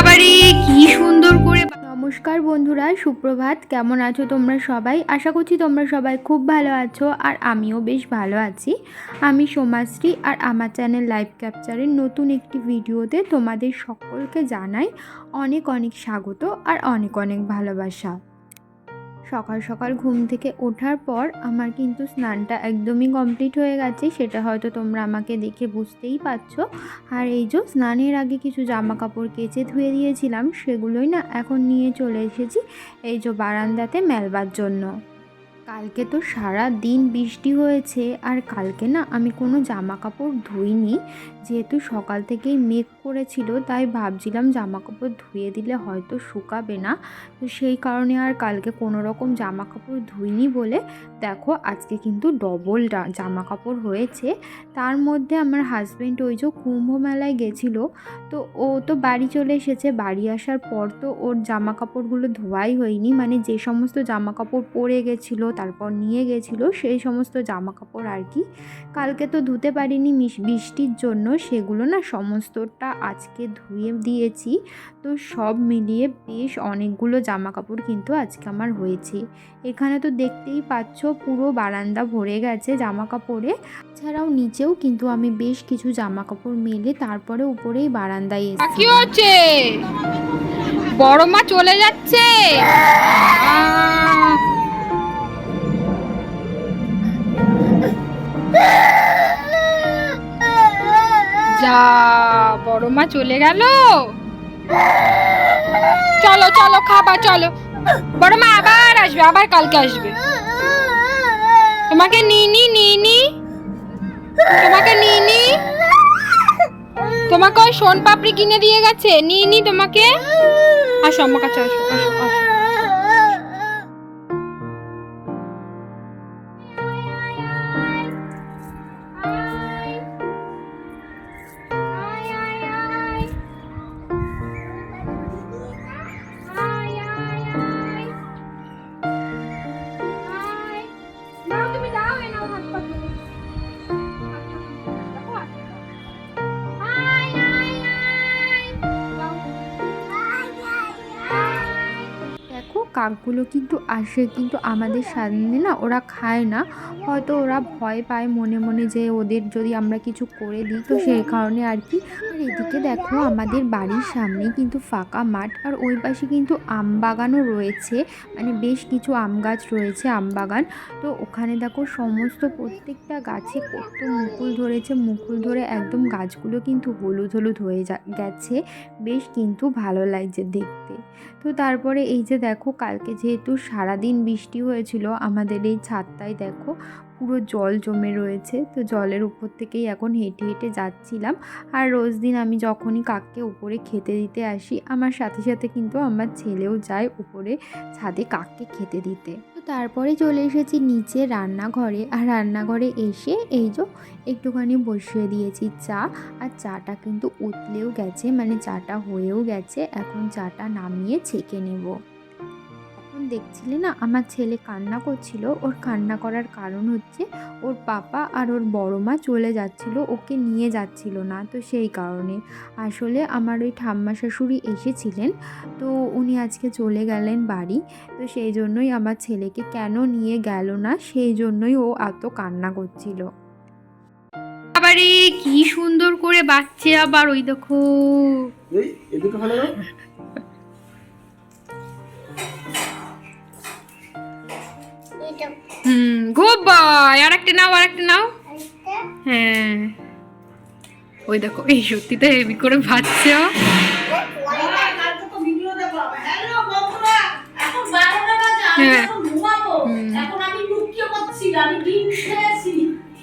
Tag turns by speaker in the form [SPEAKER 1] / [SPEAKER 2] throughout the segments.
[SPEAKER 1] বাবারে কি সুন্দর করে।
[SPEAKER 2] নমস্কার বন্ধুরা, সুপ্রভাত। কেমন আছো তোমরা সবাই? আশা করছি তোমরা সবাই খুব ভালো আছো, আর আমিও বেশ ভালো আছি। আমি সোমাশ্রী, আর আমার চ্যানেল লাইভ ক্যাপচারের নতুন একটি ভিডিওতে তোমাদের সকলকে জানাই অনেক অনেক স্বাগত আর অনেক অনেক ভালোবাসা। সকাল সকাল ঘুম থেকে ওঠার পর আমার কিন্তু স্নানটা একদমই কমপ্লিট হয়ে গেছে, সেটা হয়তো তোমরা আমাকে দেখে বুঝতেই পারছো। আর এই যে স্নানের আগে কিছু জামা কাপড় কেচে ধুয়ে দিয়েছিলাম, সেগুলোই না এখন নিয়ে চলে এসেছি এই যে বারান্দাতে মেলবার জন্য। কালকে তো সারা দিন বৃষ্টি হয়েছে, আর কালকে না আমি কোনো জামা কাপড় ধুইনি, যেহেতু সকাল থেকেই মেঘ করেছিল, তাই ভাবছিলাম জামা কাপড় ধুয়ে দিলে হয়তো শুকাবে না, তো সেই কারণে আর কালকে কোনো রকম জামা কাপড় ধুইনি বলে দেখো আজকে কিন্তু ডবল জামা কাপড় হয়েছে। তার মধ্যে আমার হাজব্যান্ড ওই যে কুম্ভ মেলায় গেছিলো, তো ও তো বাড়ি চলে এসেছে। বাড়ি আসার পর তো ওর জামা কাপড়গুলো ধোয়াই হয়নি, মানে যে সমস্ত জামা কাপড় পরে গেছিলো তারপর নিয়ে গেছিলো সেই সমস্ত জামা কাপড় আর কি কালকে তো ধুতে পারিনি বৃষ্টির জন্য, সেগুলো না সমস্তটা আজকে ধুয়ে দিয়েছি। তো সব মিলিয়ে বেশ অনেকগুলো জামা কাপড় কিন্তু আজকে আমার হয়েছে। এখানে তো দেখতেই পাচ্ছ পুরো বারান্দা ভরে গেছে জামা কাপড়ে। এছাড়াও নিচেও কিন্তু আমি বেশ কিছু জামা কাপড় মেলে তারপরে উপরেই বারান্দায়
[SPEAKER 1] কি
[SPEAKER 2] এসেছিলাম।
[SPEAKER 1] হচ্ছে? বড় মা চলে যাচ্ছে। যা, বড় মা চলে গেল। চলো চলো খাবা, চলো। বড় মা আবার আসবে, আবার কালকে আসবে। তোমাকে নিনি নিনি, তোমাকে নিনি, তোমাকে ওই সোন পাপড়ি কিনে দিয়ে গেছে, নিনি তোমাকে। আসো আমার কাছে, আসো আসো আসো।
[SPEAKER 2] দেখো কাকগুলো কিন্তু আসে, কিন্তু আমাদের সামনে না ওরা খায় না, হয়তো ওরা ভয় পায় মনে মনে যে ওদের যদি আমরা কিছু করে দিই, তো সেই কারণে আর কি। আর এদিকে দেখো আমাদের বাড়ির সামনে কিন্তু ফাঁকা মাঠ, আর ওই পাশে কিন্তু আম বাগানও রয়েছে, মানে বেশ কিছু আম গাছ রয়েছে, আম বাগান। তো ওখানে দেখো সমস্ত প্রত্যেকটা গাছে কত মুকুল ধরেছে, মুকুল ধরে একদম গাছগুলো কিন্তু হলুদ হলুদ হয়ে গেছে, বেশ কিন্তু ভালো লাগছে দেখতে। তো তারপরে এই যে দেখো কালকে যেহেতু সারাদিন বৃষ্টি হয়েছিল, আমাদের এই ছাদটায় দেখো পুরো জল জমে রয়েছে, তো জলের উপর থেকেই এখন হেঁটে হেঁটে যাচ্ছিলাম। আর রোজ দিন আমি যখনই কাককে উপরে খেতে দিতে আসি, আমার সাথে সাথে কিন্তু আমার ছেলেও যায় উপরে ছাদে কাককে খেতে দিতে। তো তারপরে চলে এসেছি নিচে রান্নাঘরে, আর রান্নাঘরে এসে এই যে একটুখানি বসিয়ে দিয়েছি চা। আর চাটা কিন্তু উতলেও গেছে, মানে চাটা হয়েও গেছে, এখন চাটা নামিয়ে ছেঁকে নেব। এখন দেখছিলে না আমার ছেলে কান্না করছিল, ওর কান্না করার কারণ হচ্ছে ওর পাপা আর ওর বড় মা চলে যাচ্ছিল, ওকে নিয়ে যাচ্ছিল না, তো সেই কারণে। আসলে আমার ওই ঠাম্মা শাশুড়ি এসেছিলেন, তো উনি আজকে চলে গেলেন বাড়ি, তো সেই জন্যই আমার ছেলেকে কেন নিয়ে গেল না, সেই জন্যই ও এত কান্না করছিল।
[SPEAKER 1] বাবারে কি সুন্দর করে বাচ্চা, আবার ওই দেখো। Good boy. আর একটা নাও, আর একটা নাও। হ্যাঁ, ওই দেখো, এই সত্যি তো হেভি করে বাচ্চা। হ্যাঁ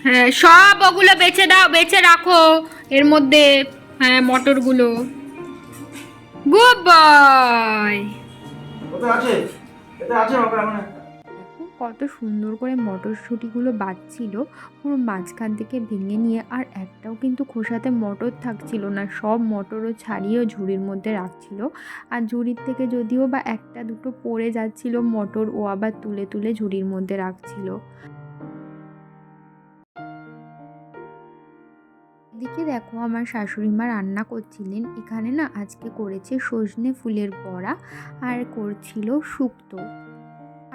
[SPEAKER 1] হ্যাঁ, সব ওগুলো বেছে দাও, বেছে রাখো এর মধ্যে। হ্যাঁ, মটরগুলো। Good boy.
[SPEAKER 2] কত সুন্দর করে মটরশুঁটিগুলো বাজছিল, পুরো মাঝখান থেকে ভেঙে নিয়ে, আর একটাও কিন্তু খোসাতে মটর থাকছিল না, সব মটরও ছাড়িয়েও ঝুড়ির মধ্যে রাখছিল। আর ঝুড়ির থেকে যদিও বা একটা দুটো পড়ে যাচ্ছিল মটর, ও আবার তুলে তুলে ঝুড়ির মধ্যে রাখছিল। এদিকে দেখো আমার শাশুড়ি মা রান্না করছিলেন। এখানে না আজকে করেছে সজনে ফুলের বড়া আর করছিল শুক্তো,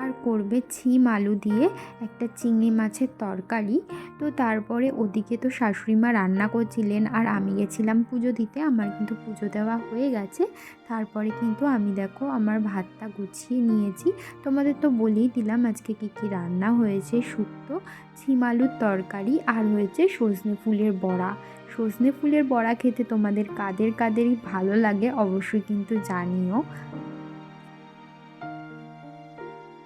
[SPEAKER 2] আর করবে ছিম আলু দিয়ে একটা চিংড়ি মাছের তরকারি। তো তারপরে ওদিকে তো শাশুড়ি মা রান্না করছিলেন আর আমি গেছিলাম পুজো দিতে। আমার কিন্তু পুজো দেওয়া হয়ে গেছে। তারপরে কিন্তু আমি দেখো আমার ভাতটা গুছিয়ে নিয়েছি। তোমাদের তো বলেই দিলাম আজকে কী কী রান্না হয়েছে। শুক্তো, ছিম আলুর তরকারি আর হয়েছে সজনে ফুলের বড়া। সজনে ফুলের বড়া খেতে তোমাদের কাদের কাদেরই ভালো লাগে অবশ্যই কিন্তু জানিও।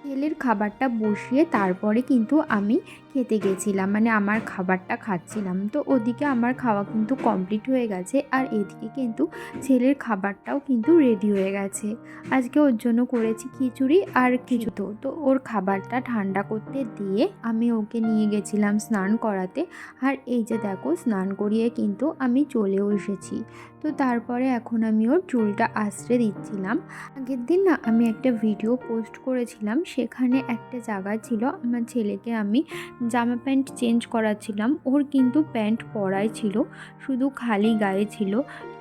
[SPEAKER 2] তেলের খাবারটা বসিয়ে তারপরে কিন্তু আমি খেতে গেছিলাম, মানে আমার খাবারটা খাচ্ছিলাম। তো ওদিকে আমার খাওয়া কিন্তু কমপ্লিট হয়ে গেছে আর এদিকে কিন্তু ছেলের খাবারটাও কিন্তু রেডি হয়ে গেছে। আজকে ওর জন্য করেছি খিচুড়ি আর কিছু। তো ওর খাবারটা ঠান্ডা করতে দিয়ে আমি ওকে নিয়ে গেছিলাম স্নান করাতে। আর এই যে দেখো স্নান করিয়ে কিন্তু আমি চলেও এসেছি। তো তারপরে এখন আমি ওর চুলটা আঁচড়ে দিচ্ছিলাম। আগের দিন না আমি একটা ভিডিও পোস্ট করেছিলাম, সেখানে একটা জায়গা ছিল আমার ছেলেকে আমি জামা প্যান্ট চেঞ্জ করাচ্ছিলাম। ওর কিন্তু প্যান্ট পরাই ছিল, শুধু খালি গায়ে ছিল।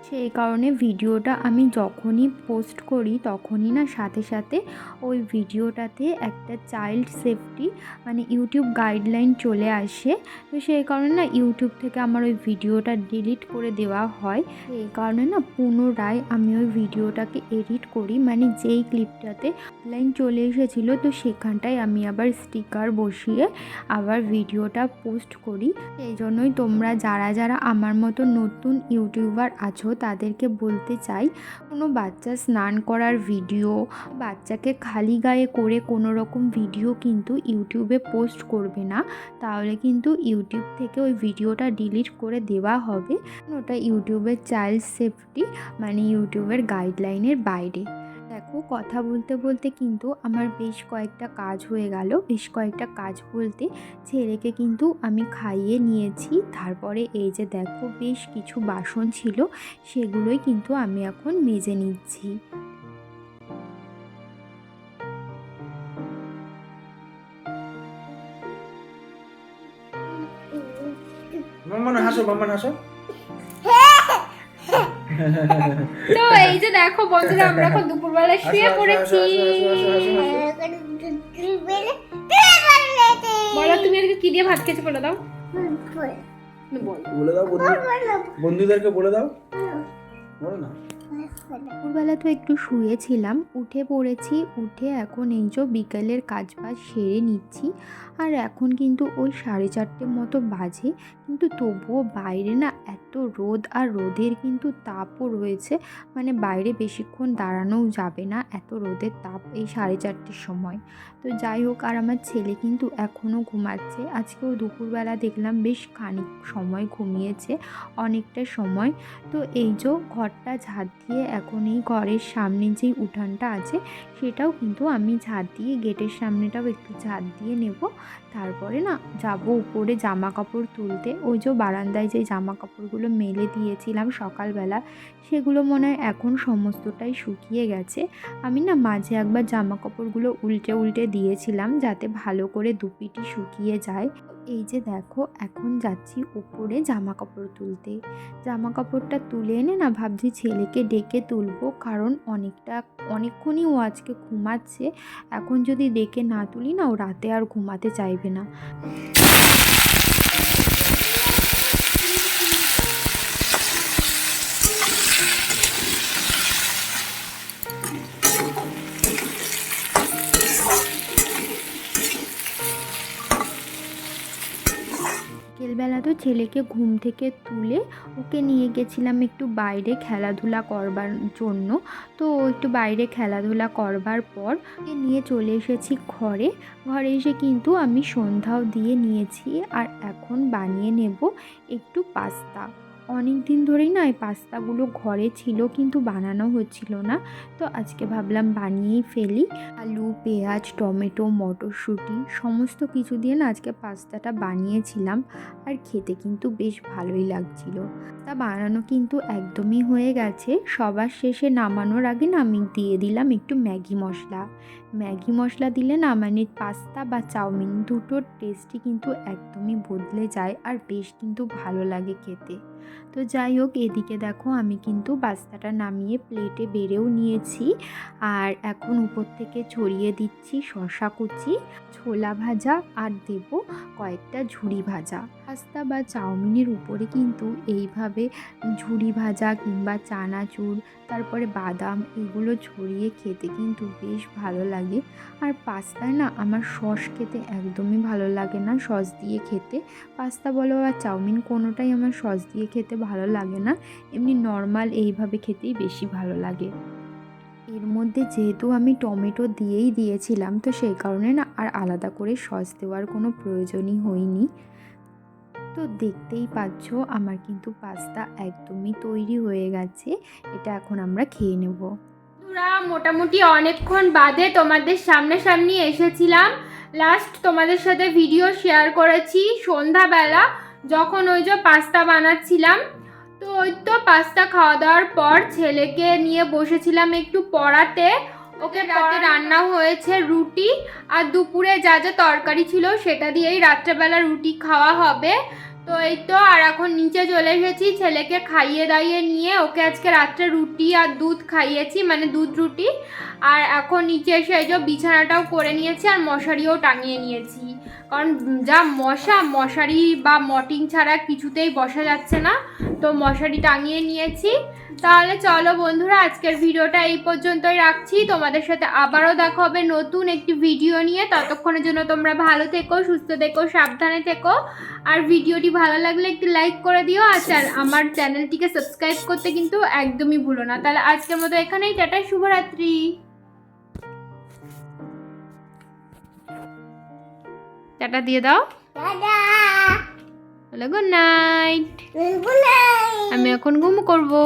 [SPEAKER 2] সেই কারণে ভিডিওটা আমি যখনই পোস্ট করি তখনই না সাথে সাথে ওই ভিডিওটাতে একটা চাইল্ড সেফটি মানে ইউটিউব গাইডলাইন চলে আসে। তো সেই কারণে না ইউটিউব থেকে আমার ওই ভিডিওটা ডিলিট করে দেওয়া হয়। এই কারণে না পুনরায় আমি ওই ভিডিওটাকে এডিট করি, মানে যেই ক্লিপটাতে লাইন চলে এসেছিলো তো সেখানটায় আমি আবার স্টিকার বসিয়ে আবার ভিডিওটা পোস্ট করি। এই জন্যই তোমরা যারা যারা আমার মতো নতুন ইউটিউবার আছো তাদেরকে বলতে চাই, কোনো বাচ্চা স্নান করার ভিডিও, বাচ্চাকে খালি গায়ে করে কোনো রকম ভিডিও কিন্তু ইউটিউবে পোস্ট করবে না, তাহলে কিন্তু ইউটিউব থেকে ওই ভিডিওটা ডিলিট করে দেওয়া হবে। ওটা ইউটিউবের চাইল্ড সেফটি মানে ইউটিউবের গাইডলাইনের বাইরে। দেখো কথা বলতে বলতে কিন্তু আমার বেশ কয়েকটা কাজ হয়ে গেল। বেশ কয়েকটা কাজ বলতে ছেলেকে কিন্তু আমি খাইয়ে নিয়েছি। তারপরে এই যে দেখো বেশ কিছু বাসন ছিল, সেগুলোই কিন্তু আমি এখন মেজে নিচ্ছি।
[SPEAKER 3] মাম্মান হাসো, মাম্মান হাসো।
[SPEAKER 1] তো এই যে দেখো বন্ধুরা আমরা এখন দুপুরবেলা শুয়ে পড়েছি। বলো তুমি আজকে কি দিয়ে ভাত খেয়েছো বলে দাও।
[SPEAKER 3] বলে দাও বন্ধুদেরকে বলে দাও, বলো না।
[SPEAKER 2] দুপুরবেলা তো একটু শুয়েছিলাম, উঠে পড়েছি। উঠে এখন এই যে বিকেলের কাজ বাজ সেরে নিচ্ছি। আর এখন কিন্তু ওই 4:30 মতো বাজে, কিন্তু তবুও বাইরে না এত রোদ আর রোদের কিন্তু তাপও রয়েছে, মানে বাইরে বেশিক্ষণ দাঁড়ানোও যাবে না, এত রোদের তাপ এই 4:30 সময়। তো যাই হোক, আর আমার ছেলে কিন্তু এখনও ঘুমাচ্ছে। আজকেও দুপুরবেলা দেখলাম বেশ খানিক সময় ঘুমিয়েছে, অনেকটা সময়। তো এই যে ঘরটা ঝাঁট দিয়ে এখন এই ঘরের সামনে যেই উঠানটা আছে সেটাও কিন্তু আমি ঝাঁট দিয়ে, গেটের সামনেটাও একটু ঝাঁট দিয়ে নেব। তারপরে না যাব উপরে জামা কাপড় তুলতে। ওই যে বারান্দায় যে জামা কাপড়গুলো মেলে দিয়েছিলাম সকালবেলা, সেগুলো মনে হয় এখন সমস্তটাই শুকিয়ে গেছে। আমি না মাঝে একবার জামা কাপড়গুলো উল্টে উল্টে দিয়েছিলাম যাতে ভালো করে দুপিটি শুকিয়ে যায়। এই যে দেখো এখন যাচ্ছি উপরে জামা কাপড় তুলতে। জামা কাপড়টা তুলে এনে না ভাবছি ছেলেকে ডেকে তুলবো, কারণ অনেকক্ষণই ও আজকে ঘুমাচ্ছে। এখন যদি ডেকে না তুলি না ও রাতে আর ঘুমাতে চাইবে না। বিকেলবেলা তো ছেলেকে ঘুম থেকে তুলে ওকে নিয়ে গেছিলাম একটু বাইরে খেলাধুলা করবার জন্য। তো একটু বাইরে খেলাধুলা করবার পর নিয়ে চলে এসেছি ঘরে। ঘরে এসে কিন্তু আমি সন্ধ্যাও দিয়ে নিয়েছি আর এখন বানিয়ে নেব একটু পাস্তা। অনেক দিন ধরেই না এই পাস্তাগুলো ঘরে ছিল কিন্তু বানানো হচ্ছিল না। তো আজকে ভাবলাম বানিয়েই ফেলি। আলু, পেঁয়াজ, টমেটো, মটরশুঁটি সমস্ত কিছু দিয়ে না আজকে পাস্তাটা বানিয়েছিলাম, আর খেতে কিন্তু বেশ ভালোই লাগছিল। তা বানানো কিন্তু একদমই হয়ে গেছে। সবার শেষে নামানোর আগে না আমি দিয়ে দিলাম একটু ম্যাগি মশলা। ম্যাগি মশলা দিলে না মানে পাস্তা বা চাউমিন দুটোর টেস্টই কিন্তু একদমই বদলে যায় আর বেশ কিন্তু ভালো লাগে খেতে। তো যাই হোক, এদিকে দেখো আমি কিন্তু পাস্তাটা নামিয়ে প্লেটে বেড়েও নিয়েছি আর এখন উপর থেকে ছড়িয়ে দিচ্ছি শসা কুচি, ছোলা ভাজা আর দেব কয়েকটা ঝুরি ভাজা। পাস্তা বা চাউমিনের উপরে কিন্তু এইভাবে ঝুরি ভাজা কিংবা চানাচুর, তারপরে বাদাম এগুলো ছড়িয়ে খেতে কিন্তু বেশ ভালো লাগে। আর পাস্তায় না আমার সস খেতে একদমই ভালো লাগে না, সস দিয়ে খেতে। পাস্তা বলো আর চাউমিন কোনোটাই আমার সস দিয়ে খেতে ভালো লাগে না, এমনি নর্মাল এইভাবে খেতেই বেশি ভালো লাগে। এর মধ্যে যেহেতু আমি টমেটো দিয়েই দিয়েছিলাম, তো সেই কারণে না আর আলাদা করে সস দেওয়ার কোনো প্রয়োজনই হয়নি। তো দেখতেই পাচ্ছ আমার কিন্তু পাস্তা একদমই তৈরি হয়ে গেছে। এটা এখন আমরা খেয়ে নেব।
[SPEAKER 1] বন্ধুরা, মোটামুটি অনেকক্ষণ বাদে তোমাদের সামনাসামনি এসেছিলাম। লাস্ট তোমাদের সাথে ভিডিও শেয়ার করেছি সন্ধ্যাবেলা, যখন ওই যে পাস্তা বানাচ্ছিলাম। তো ওই তো পাস্তা খাওয়া দাওয়ার পর ছেলেকে নিয়ে বসেছিলাম একটু পড়াতে। ওকে রাতে রান্না হয়েছে রুটি, আর দুপুরে যা যা তরকারি ছিল সেটা দিয়েই রাত্রেবেলা রুটি খাওয়া হবে। তো এই তো, আর এখন নিচে চলে এসেছি ছেলেকে খাইয়ে দাইয়ে নিয়ে। ওকে আজকে রাত্রে রুটি আর দুধ খাইয়েছি, মানে দুধ রুটি। আর এখন নিচে এসে এই যে বিছানাটাও করে নিয়েছি আর মশারিও টাঙিয়ে নিয়েছি, কারণ যা মশারি বা মর্টিন ছাড়া কিছুতেই বসা যাচ্ছে না। তো মশারি টাঙিয়ে নিয়েছি। তাহলে চলো বন্ধুরা, আজকের ভিডিওটা এই পর্যন্তই রাখছি। তোমাদের সাথে আবারও দেখা হবে নতুন একটি ভিডিও নিয়ে। ততক্ষণের জন্য তোমরা ভালো থেকো, সুস্থ থেকো, সাবধানে থেকো। আর ভিডিওটি ভালো লাগলে একটু লাইক করে দিও, আর আমার চ্যানেলটিকে সাবস্ক্রাইব করতে কিন্তু একদমই ভুলো না। তাহলে আজকের মতো এখানেই টাটা, শুভরাত্রি। টাটা দিয়ে দাও, বলো গুড নাইট। আমি এখন ঘুম করবো।